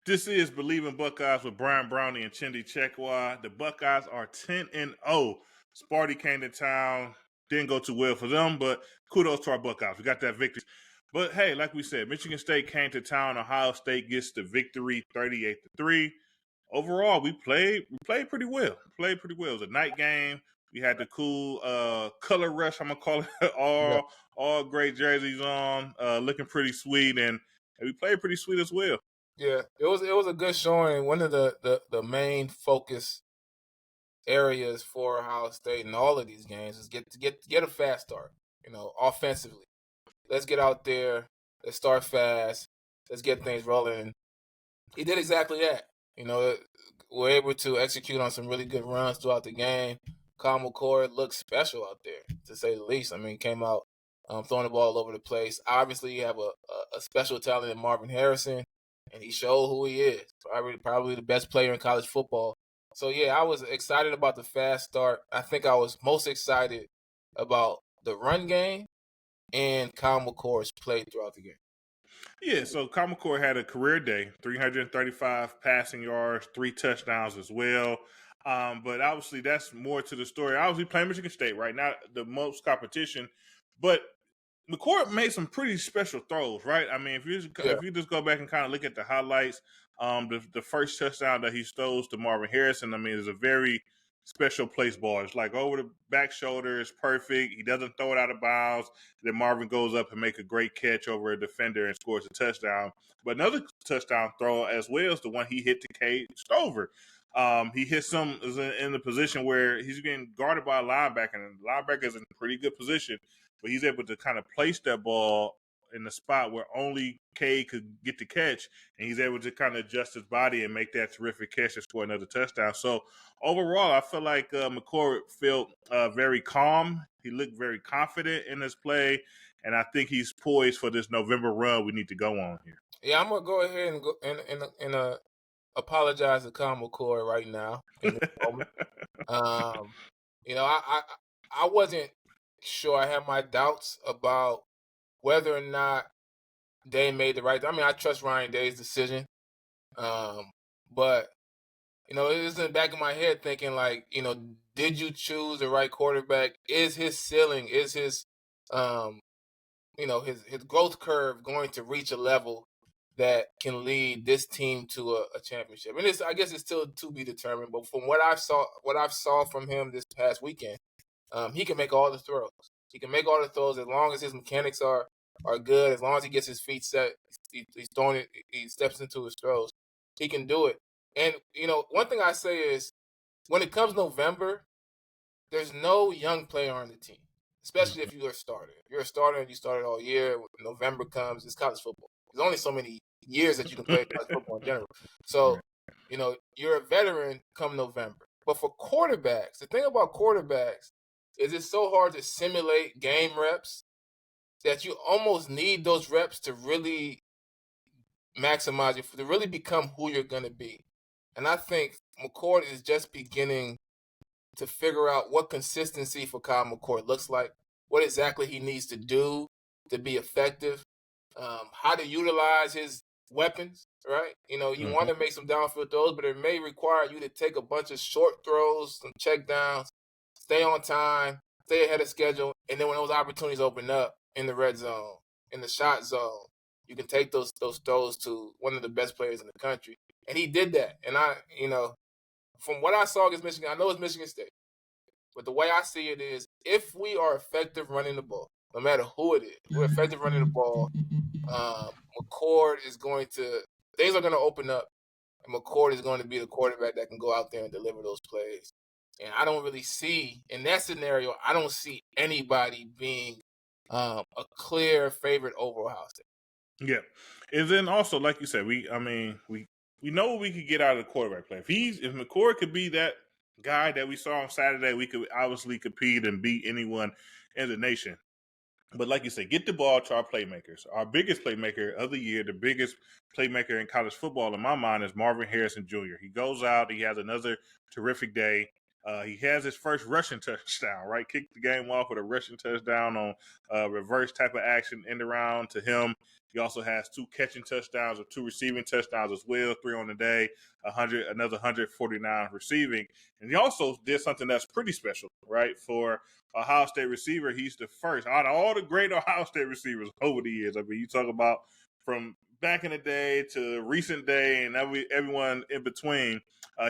This is Bleav in Buckeyes with Brian Brownie and Chindy Chekwa. The Buckeyes are 10-0. Sparty came to town. Didn't go too well for them, but kudos to our Buckeyes. We got that victory. But hey, like we said, Michigan State came to town. Ohio State gets the victory 38-3. Overall, we played pretty well. Played pretty well. It was a night game. We had the cool color rush, I'm gonna call it, Yeah. all great jerseys on, looking pretty sweet, and we played pretty sweet as well. Yeah, it was a good showing. One of the main focus areas for Ohio State in all of these games is get a fast start. Offensively, let's get out there. Let's start fast. Let's get things rolling. He did exactly that. We're able to execute on some really good runs throughout the game. Kyle McCord looked special out there, to say the least. I mean, came out throwing the ball all over the place. Obviously, you have a special talent in Marvin Harrison, and he showed who he is. Probably the best player in college football. So, yeah, I was excited about the fast start. I think I was most excited about the run game and Kyle McCord's play throughout the game. Yeah, so Kyle McCord had a career day, 335 passing yards, 3 touchdowns as well. But obviously, that's more to the story. Obviously, playing Michigan State right now, the most competition. But McCord made some pretty special throws, right? I mean, if you just go back and kind of look at the highlights, the first touchdown that he stole to Marvin Harrison, I mean, is a very special place ball. It's like over the back shoulder, it's perfect. He doesn't throw it out of bounds. Then Marvin goes up and make a great catch over a defender and scores a touchdown. But another touchdown throw as well is the one he hit to Cade Stover. He hits him in the position where he's getting guarded by a linebacker, and the linebacker is in a pretty good position, but he's able to kind of place that ball in the spot where only Cade could get the catch, and he's able to kind of adjust his body and make that terrific catch and score another touchdown. So overall, I feel like McCord felt very calm. He looked very confident in his play, and I think he's poised for this November run we need to go on here. Yeah, I'm gonna go ahead and go and apologize to Kyle McCord right now in this moment. I wasn't sure. I had my doubts about whether or not they made the right. I mean, I trust Ryan Day's decision, but it was in the back of my head thinking like, did you choose the right quarterback? Is his ceiling, is his his growth curve going to reach a level that can lead this team to a championship? And I guess it's still to be determined. But from what I saw from him this past weekend, he can make all the throws. He can make all the throws as long as his mechanics are good. As long as he gets his feet set, he's throwing it. He steps into his throws. He can do it. And one thing I say is, when it comes November, there's no young player on the team, especially if you're a starter. If you're a starter and you started all year, when November comes, it's college football. There's only so many years that you can play college football in general. So, you're a veteran come November. But for quarterbacks, the thing about quarterbacks is it's so hard to simulate game reps that you almost need those reps to really maximize it, to really become who you're going to be. And I think McCord is just beginning to figure out what consistency for Kyle McCord looks like, what exactly he needs to do to be effective, how to utilize his weapons, right? You want to make some downfield throws, but it may require you to take a bunch of short throws, some check downs, stay on time, stay ahead of schedule, and then when those opportunities open up in the red zone, in the shot zone, you can take those throws to one of the best players in the country. And he did that. And from what I saw against Michigan, I know it's Michigan State, but the way I see it is, if we are effective running the ball, no matter who it is, we're effective running the ball, McCord is things are going to open up, and McCord is going to be the quarterback that can go out there and deliver those plays. And I don't really see, in that scenario, I don't see anybody being a clear favorite over Ohio State. Yeah, and then also, like you said, we know what we could get out of the quarterback play. If McCord could be that guy that we saw on Saturday, we could obviously compete and beat anyone in the nation. But like you said, get the ball to our playmakers. Our biggest playmaker of the year, the biggest playmaker in college football, in my mind, is Marvin Harrison Jr. He goes out, he has another terrific day. He has his first rushing touchdown, right? Kicked the game off with a rushing touchdown on reverse type of action end around to him. He also has 2 catching touchdowns or 2 receiving touchdowns as well, 3 on the day, another 149 receiving. And he also did something that's pretty special, right? For Ohio State receiver, he's the first out of all the great Ohio State receivers over the years. I mean, you talk about from back in the day to recent day and everyone in between.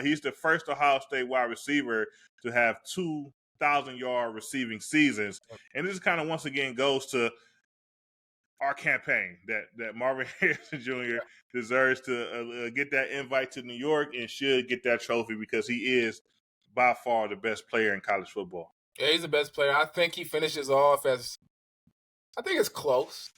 He's the first Ohio State wide receiver to have 2,000-yard receiving seasons. And this kind of once again goes to our campaign that Marvin Harrison Jr. deserves to get that invite to New York and should get that trophy because he is by far the best player in college football. Yeah, he's the best player. I think he finishes off as – I think it's close.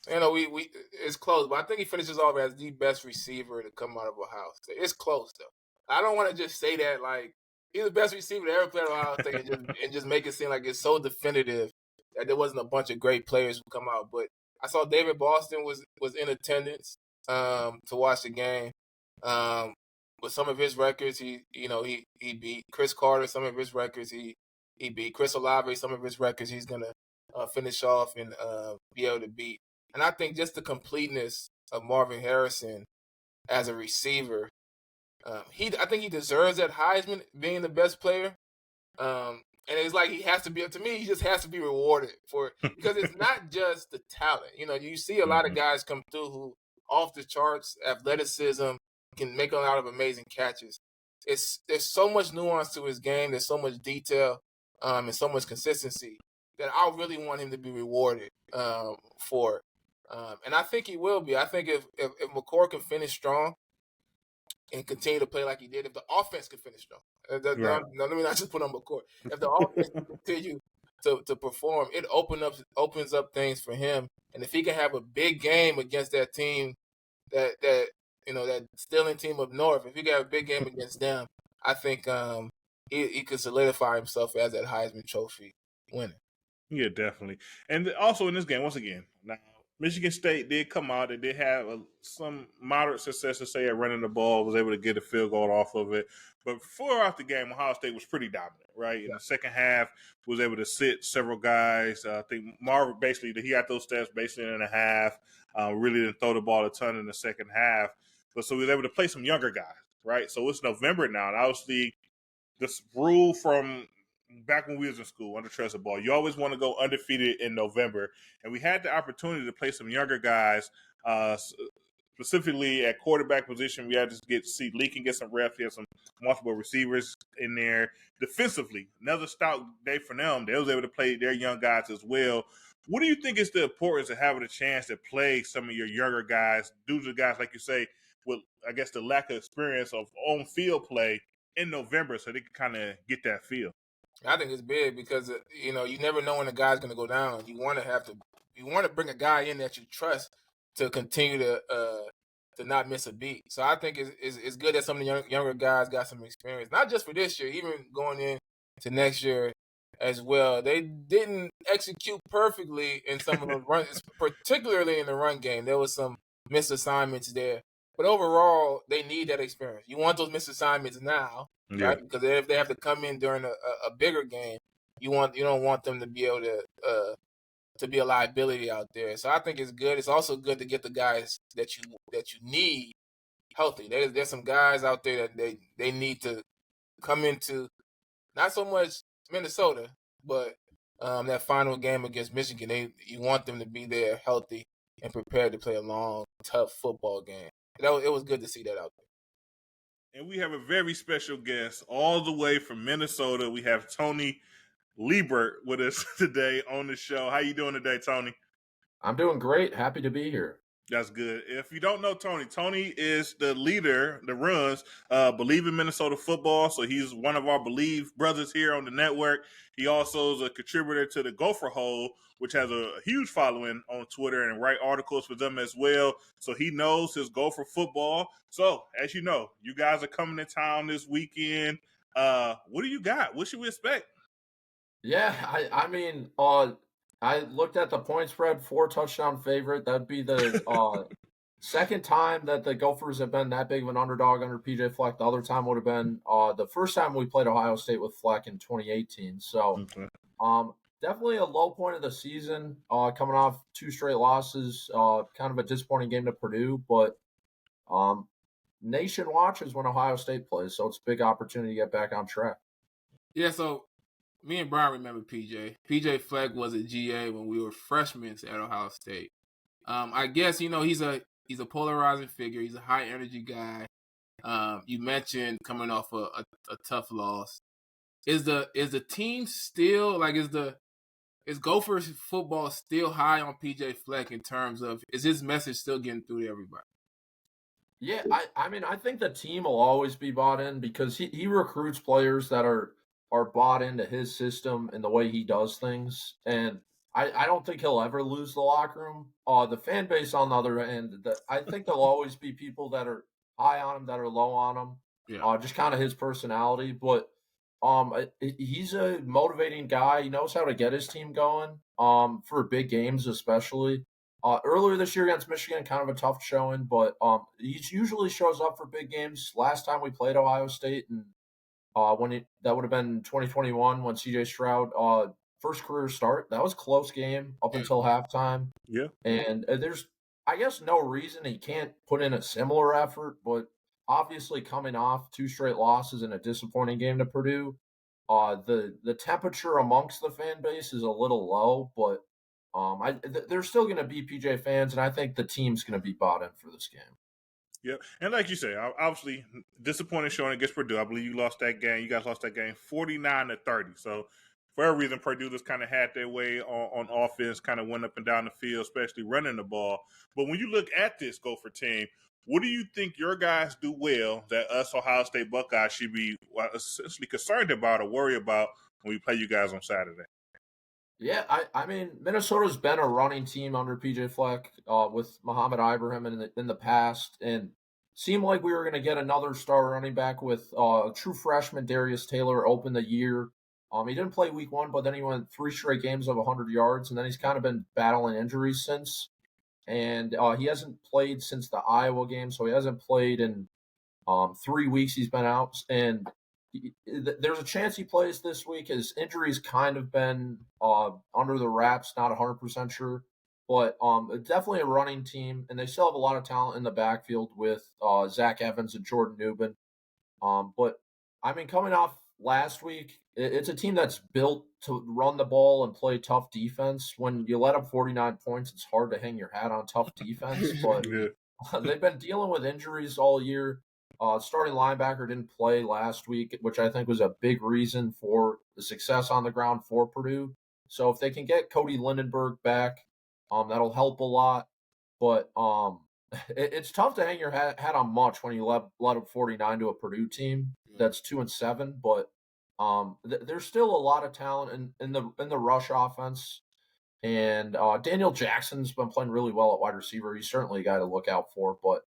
You know, it's close, but I think he finishes off as the best receiver to come out of Ohio State. It's close, though. I don't want to just say that, like, he's the best receiver to ever play at Ohio State and just make it seem like it's so definitive that there wasn't a bunch of great players who come out. But I saw David Boston was in attendance to watch the game. With some of his records, he beat Chris Carter. Some of his records, he beat Chris Olave. Some of his records, he's gonna finish off and be able to beat. And I think just the completeness of Marvin Harrison as a receiver, I think he deserves that Heisman, being the best player. And it's like he has to be, to me, he just has to be rewarded for it because it's not just the talent. You know, you see a lot of guys come through who off the charts, athleticism, can make a lot of amazing catches. There's so much nuance to his game. There's so much detail and so much consistency that I really want him to be rewarded for it. And I think he will be. I think if McCord can finish strong and continue to play like he did, if the offense can finish strong, let me not just put on McCord. If the offense can continue to perform, it opens up things for him. And if he can have a big game against that team, that stealing team up north, if he can have a big game against them, I think he could solidify himself as that Heisman Trophy winner. Yeah, definitely. And also in this game, once again, now Michigan State did come out. They did have some moderate success to say at running the ball, was able to get a field goal off of it. But throughout the game, Ohio State was pretty dominant, right? In the second half, was able to sit several guys. I think Marvin basically, he got those stats basically in a half. Really didn't throw the ball a ton in the second half. But so he was able to play some younger guys, right? So it's November now. And obviously, this rule from back when we was in school under Trezor Ball, you always want to go undefeated in November, and we had the opportunity to play some younger guys, specifically at quarterback position. We had to see Lee can get some reps. He had some multiple receivers in there. Defensively, another stout day for them. They was able to play their young guys as well. What do you think is the importance of having a chance to play some of your younger guys, due to the guys, like you say, with, I guess, the lack of experience of on-field play in November, so they can kind of get that feel? I think it's big because you never know when a guy's going to go down. You want to bring a guy in that you trust to continue to not miss a beat. So I think it's good that some of the younger guys got some experience, not just for this year, even going into next year as well. They didn't execute perfectly in some of the runs, particularly in the run game. There was some missed assignments there, but overall, they need that experience. You want those missed assignments now. Yeah. Right? Because if they have to come in during a bigger game, you don't want them to be able to be a liability out there. So I think it's good. It's also good to get the guys that you need healthy. There's some guys out there that they need to come into, not so much Minnesota, but that final game against Michigan. You want them to be there healthy and prepared to play a long, tough football game. It was good to see that out there. And we have a very special guest all the way from Minnesota. We have Toni Liebert with us today on the show. How you doing today, Toni? I'm doing great. Happy to be here. That's good. If you don't know Toni is the leader that runs Bleav in Minnesota football. So he's one of our Bleav brothers here on the network. He also is a contributor to the Gopher Hole, which has a huge following on Twitter and write articles for them as well. So he knows his Gopher football. So as you know, you guys are coming to town this weekend. What do you got? What should we expect? Yeah, I mean, I looked at the point spread, 4 touchdown favorite. That'd be the second time that the Gophers have been that big of an underdog under PJ Fleck. The other time would have been the first time we played Ohio State with Fleck in 2018. So Okay. definitely a low point of the season, coming off 2 straight losses, kind of a disappointing game to Purdue, but nation watches when Ohio State plays, so it's a big opportunity to get back on track. Yeah, so me and Brian remember PJ. PJ Fleck was a GA when we were freshmen at Ohio State. I guess he's a polarizing figure. He's a high energy guy. You mentioned coming off a tough loss. Is the team still is Gophers football still high on PJ Fleck in terms of, is his message still getting through to everybody? Yeah, I mean, I think the team will always be bought in because he recruits players that are bought into his system and the way he does things. And I don't think he'll ever lose the locker room. The fan base, on the other end, I think there'll always be people that are high on him, that are low on him. Yeah. Just kind of his personality. But he's a motivating guy. He knows how to get his team going for big games, especially. Earlier this year against Michigan, kind of a tough showing, but he usually shows up for big games. Last time we played Ohio State, and that would have been 2021 when CJ Stroud first career start. That was a close game up until halftime. Yeah. And there's, I guess, no reason he can't put in a similar effort, but obviously coming off 2 straight losses and a disappointing game to Purdue, the temperature amongst the fan base is a little low, but there's still going to be PJ fans, and I think the team's going to be bought in for this game. Yep. And like you say, obviously disappointing showing against Purdue. I Bleav you lost that game. You guys lost that game 49-30. So for a reason, Purdue just kind of had their way on offense, kind of went up and down the field, especially running the ball. But when you look at this Gopher team, what do you think your guys do well that us Ohio State Buckeyes should be essentially concerned about or worry about when we play you guys on Saturday? Yeah, I mean, Minnesota's been a running team under PJ Fleck with Muhammad Ibrahim in the past, and seemed like we were going to get another star running back with a true freshman Darius Taylor open the year. He didn't play week 1, but then he went 3 straight games of 100 yards, and then he's kind of been battling injuries since. And he hasn't played since the Iowa game, so he hasn't played in 3 weeks. He's been out, and there's a chance he plays this week. His injury's kind of been under the wraps, not 100% sure, but definitely a running team, and they still have a lot of talent in the backfield with Zach Evans and Jordan Newman. But I mean, coming off last week, it's a team that's built to run the ball and play tough defense. When you let up 49 points, it's hard to hang your hat on tough defense, but they've been dealing with injuries all year. Starting linebacker didn't play last week, which I think was a big reason for the success on the ground for Purdue. So if they can get Cody Lindenberg back, that'll help a lot. But it's tough to hang your hat on much when you let up 49 to a Purdue team that's 2-7. But there's still a lot of talent in the rush offense. And Daniel Jackson's been playing really well at wide receiver. He's certainly a guy to look out for, but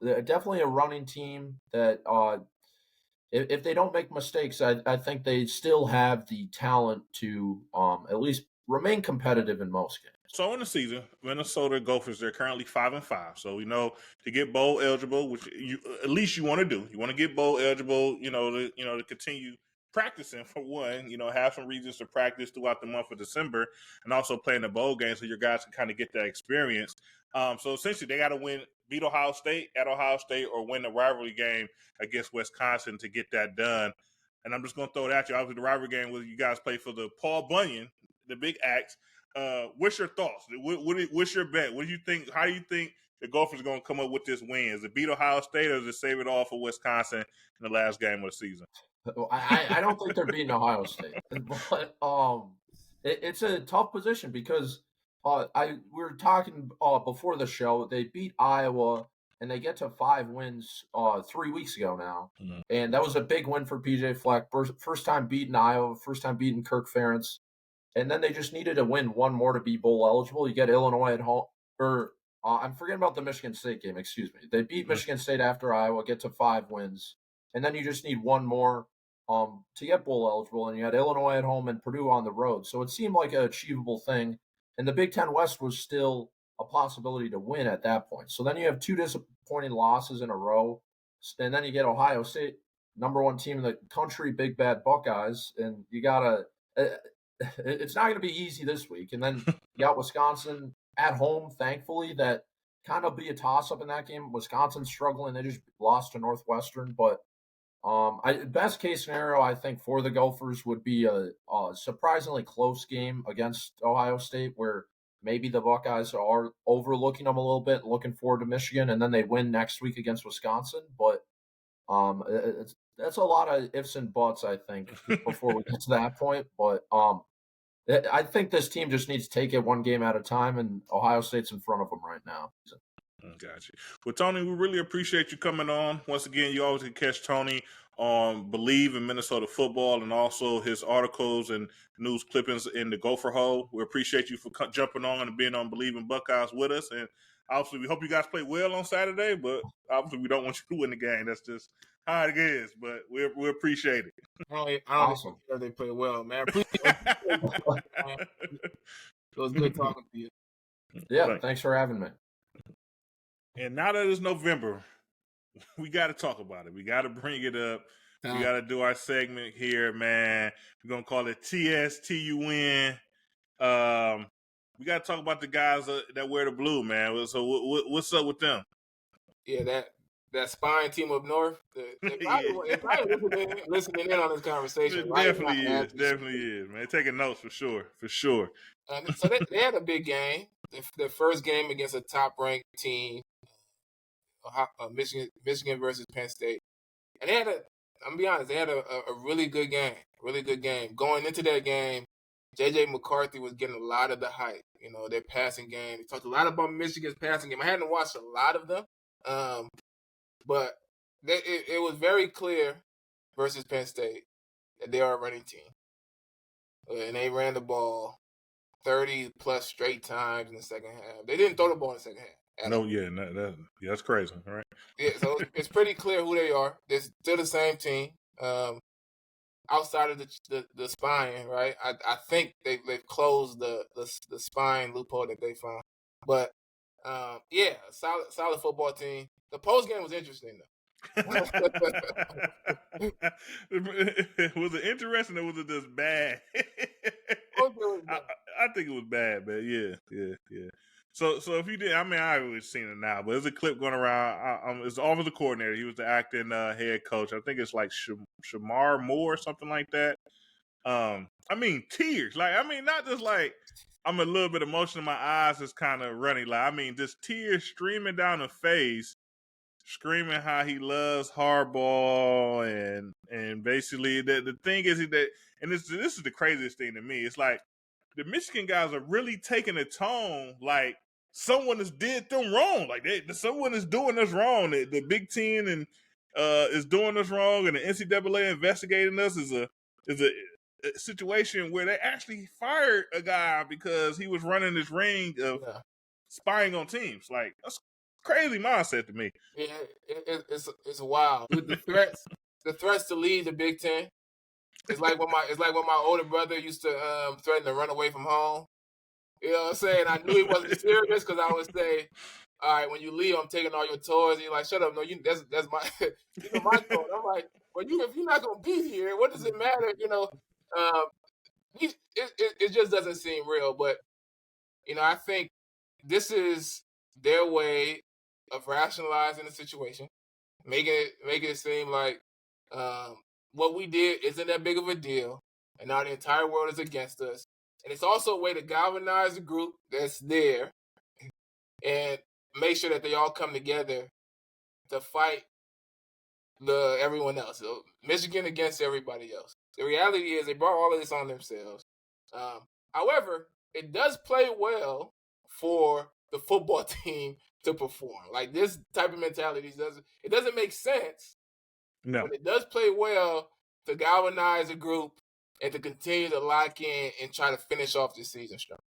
definitely a running team that if they don't make mistakes, I think they still have the talent to at least remain competitive in most games. So in the season, Minnesota Gophers, they're currently 5-5. So we know to get bowl eligible, which at least you want to do. You want to get bowl eligible, to continue practicing for one, have some reasons to practice throughout the month of December and also play in the bowl game so your guys can kind of get that experience. So essentially they got to beat Ohio State at Ohio State or win the rivalry game against Wisconsin to get that done. And I'm just going to throw it at you. Obviously the rivalry game was you guys play for the Paul Bunyan, the Big Axe. What's your thoughts? What's your bet? What do you think? How do you think the Gophers are going to come up with this win? Is it beat Ohio State or is it save it all for Wisconsin in the last game of the season? I don't think they're beating Ohio State, but it's a tough position because we were talking before the show. They beat Iowa and they get to 5 wins 3 weeks ago now, and that was a big win for PJ Fleck. First time beating Iowa, first time beating Kirk Ferentz. And then they just needed to win one more to be bowl eligible. You get Illinois at home, or I'm forgetting about the Michigan State game. Excuse me. They beat Michigan State after Iowa, get to 5 wins, and then you just need one more to get bowl eligible. And you had Illinois at home and Purdue on the road, so it seemed like an achievable thing. And the Big Ten West was still a possibility to win at that point. So then you have 2 disappointing losses in a row, and then you get Ohio State, number 1 team in the country, big bad Buckeyes, and you gotta. It's not going to be easy this week, and then you got Wisconsin at home. Thankfully, that kind of be a toss up in that game. Wisconsin's struggling; they just lost to Northwestern, but best case scenario, I think, for the Gophers would be a surprisingly close game against Ohio State, where maybe the Buckeyes are overlooking them a little bit, looking forward to Michigan, and then they win next week against Wisconsin. But that's a lot of ifs and buts, I think, before we get to that point. But I think this team just needs to take it one game at a time, and Ohio State's in front of them right now. Gotcha. Well, Toni, we really appreciate you coming on. Once again, you always can catch Toni on Bleav in Minnesota football and also his articles and news clippings in the Gopher Hole. We appreciate you for jumping on and being on Bleav in Buckeyes with us. And obviously, we hope you guys play well on Saturday, but obviously, we don't want you to win the game. That's just how it is, but we appreciate it. I don't know if they play well, man. Appreciate it. It was good talking to you. Yeah, thanks for having me. And now that it's November, we got to talk about it. We got to bring it up. We got to do our segment here, man. We're going to call it TSTUN. We got to talk about the guys that wear the blue, man. So what's up with them? Yeah, that spine team up north. They probably listening in on this conversation. It right? definitely is, man. Taking notes for sure. So they had a big game. Their first game against a top-ranked team, Michigan versus Penn State. And I'm gonna be honest, they had a really good game. Really good game. Going into that game, J.J. McCarthy was getting a lot of the hype. You know, their passing game. They talked a lot about Michigan's passing game. I hadn't watched a lot of them. But it was very clear versus Penn State that they are a running team. And they ran the ball 30-plus straight times in the second half. They didn't throw the ball in the second half. That's crazy, right? Yeah, so it's pretty clear who they are. They're still the same team. Outside of the spine, right? I think they've closed the spine loophole that they found. But yeah, solid football team. The post game was interesting though. Was it interesting or was it just bad? I think it was bad, but yeah. So if you did, I mean, I've already seen it now, but there's a clip going around. It's the offensive coordinator. He was the acting head coach. I think it's like Shamar Moore or something like that. I mean, tears. Like, I mean, not just like I'm a little bit emotional. My eyes is kind of running. Like, I mean, just tears streaming down the face, screaming how he loves Harbaugh and basically the thing is that, and this is the craziest thing to me. It's like the Michigan guys are really taking a tone like someone has did them wrong. Like someone is doing us wrong. The Big Ten and is doing us wrong, and the NCAA investigating us is a situation where they actually fired a guy because he was running this ring of spying on teams. Like, that's crazy mindset to me. Yeah, it's wild. With the threats to leave the Big Ten. It's like when my older brother used to threaten to run away from home. You know what I'm saying? I knew he wasn't serious because I would say, "All right, when you leave, I'm taking all your toys." And you're like, "Shut up! No, that's my my toy." I'm like, "Well, if you're not gonna be here, what does it matter?" You know, it just doesn't seem real. But I think this is their way of rationalizing the situation, making it seem like what we did isn't that big of a deal, and now the entire world is against us. And it's also a way to galvanize the group that's there and make sure that they all come together to fight everyone else. So Michigan against everybody else. The reality is they brought all of this on themselves. However, it does play well for the football team to perform. Like, this type of mentality doesn't make sense. No. But it does play well to galvanize a group and to continue to lock in and try to finish off this season strong.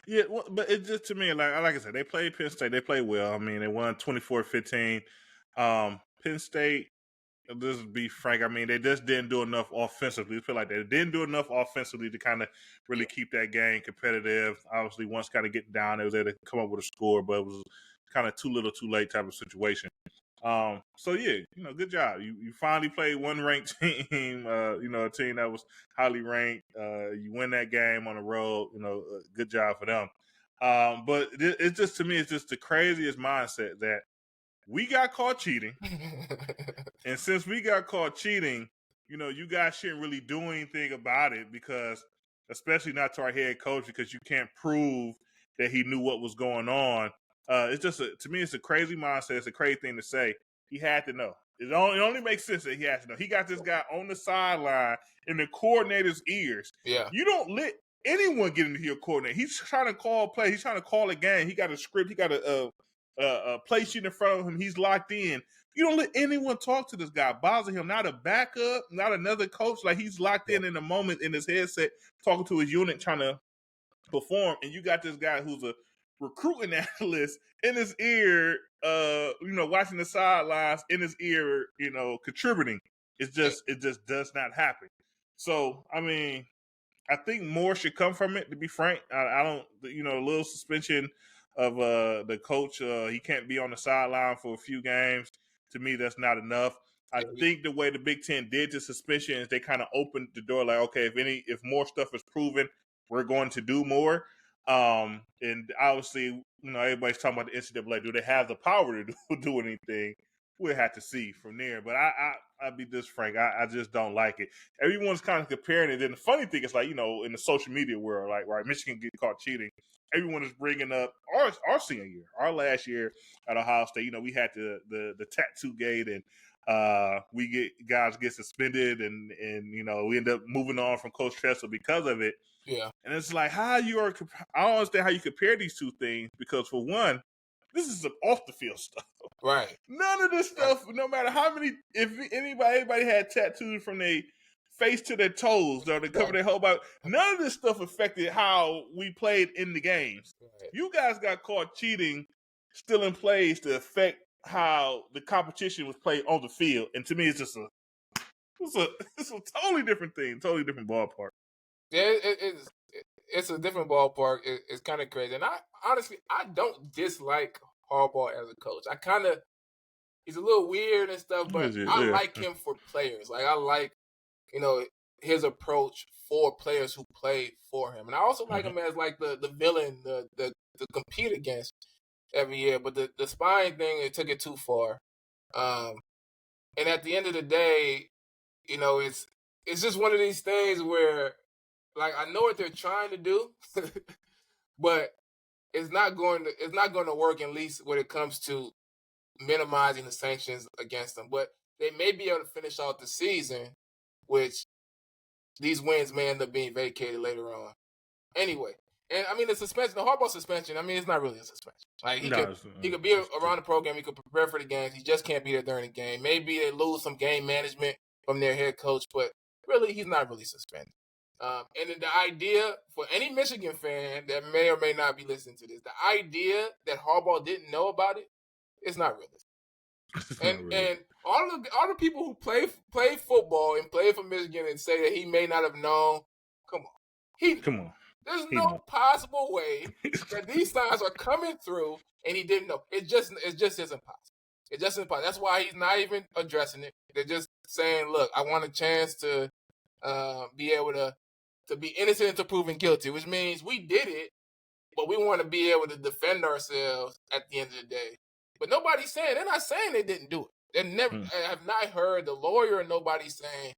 Yeah, well, but it's just, to me, like I said, they played Penn State. They played well. I mean, they won 24-15. Penn State, This be frank. I mean, they just didn't do enough offensively. I feel like they didn't do enough offensively to kind of really keep that game competitive. Obviously, once kind of getting down, they was able to come up with a score, but it was kind of too little, too late type of situation. So yeah, good job. You finally played one ranked team. A team that was highly ranked. You win that game on the road. Good job for them. But it's just, to me, it's just the craziest mindset that we got caught cheating. And since we got caught cheating, you guys shouldn't really do anything about it, because, especially not to our head coach, because you can't prove that he knew what was going on. It's just, to me, it's a crazy mindset. It's a crazy thing to say. He had to know. It only makes sense that he has to know. He got this guy on the sideline in the coordinator's ears. Yeah. You don't let anyone get into your coordinator. He's trying to call play. He's trying to call a game. He got a script. He got a play sheet in front of him. He's locked in. You don't let anyone talk to this guy, bother him. Not a backup, not another coach. Like, he's locked in the moment, in his headset, talking to his unit, trying to perform. And you got this guy who's a recruiting analyst in his ear, watching the sidelines, in his ear, contributing. It just does not happen. So, I mean, I think more should come from it, to be frank. I don't, a little suspension of the coach. He can't be on the sideline for a few games. To me, that's not enough. I think the way the Big Ten did the suspension is they kind of opened the door, like, okay, if more stuff is proven, we're going to do more. And obviously, everybody's talking about the NCAA. Do they have the power to do anything? We'll have to see from there. But I'll be this frank. I just don't like it. Everyone's kind of comparing it. And the funny thing is, like, in the social media world, like, right, Michigan get caught cheating. Everyone is bringing up our senior year, our last year at Ohio State. We had the tattoo gate, and guys get suspended, and we end up moving on from Coach Tressel because of it. Yeah. And it's like, I don't understand how you compare these two things, because, for one, this is some off the field stuff. Right. None of this stuff, no matter how many, if anybody had tattoos from their face to their toes, or to cover their whole body, none of this stuff affected how we played in the games. Right. You guys got caught cheating, stealing plays to affect how the competition was played on the field. And to me, it's just it's a totally different thing, totally different ballpark. Yeah, it's a different ballpark. It's kind of crazy. And I don't dislike Harbaugh as a coach. He's a little weird and stuff, but I like him for players. Like, I like, his approach for players who play for him. And I also like him as, like, the villain, the compete against every year. But the spying thing, it took it too far. And at the end of the day, it's just one of these things where, like, I know what they're trying to do, but it's not going to work, at least when it comes to minimizing the sanctions against them. But they may be able to finish out the season, which these wins may end up being vacated later on. Anyway, and I mean, the suspension, the Harbaugh suspension, I mean, it's not really a suspension. Like, he could be around the program, he could prepare for the games, he just can't be there during the game. Maybe they lose some game management from their head coach, but really, he's not really suspended. And then the idea for any Michigan fan that may or may not be listening to this, the idea that Harbaugh didn't know about it, it's not realistic. And all the people who play football and play for Michigan and say that he may not have known, come on. There's no possible way that these signs are coming through and he didn't know. It just isn't possible. It just isn't possible. That's why he's not even addressing it. They're just saying, look, I want a chance to be able to be innocent until proven guilty, which means we did it, but we want to be able to defend ourselves at the end of the day. But they're not saying they didn't do it. They never I have not heard the lawyer or nobody saying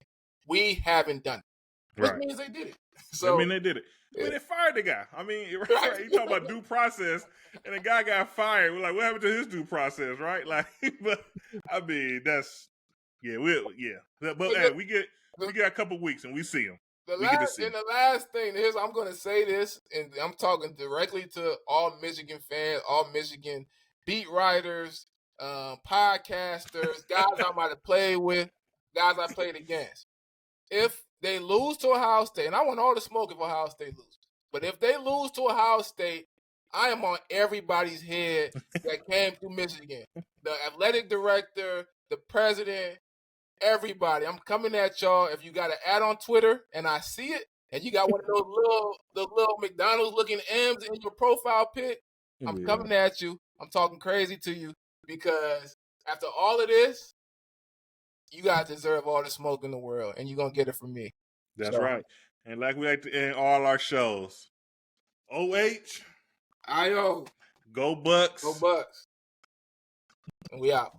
we haven't done it. Which means they did it. So, I mean, they did it. I mean, they fired the guy. I mean, right? You talking about due process, and the guy got fired. We're like, what happened to his due process, right? Like, but I mean, that's But hey, we get a couple weeks and we see him. The last thing is, I'm going to say this, and I'm talking directly to all Michigan fans, all Michigan beat writers, podcasters, guys I might have played with, guys I played against. If they lose to Ohio State, and I want all the smoke if Ohio State loses, but if they lose to Ohio State, I am on everybody's head that came through Michigan. The athletic director, the president, everybody. I'm coming at y'all. If you got an ad on Twitter and I see it, and you got one of those little McDonald's looking M's in your profile pic, I'm coming at you. I'm talking crazy to you because after all of this, you guys deserve all the smoke in the world, and you're gonna get it from me. That's right. And like we like to end all our shows. OH. IO. Go Bucks. Go Bucks. And we out.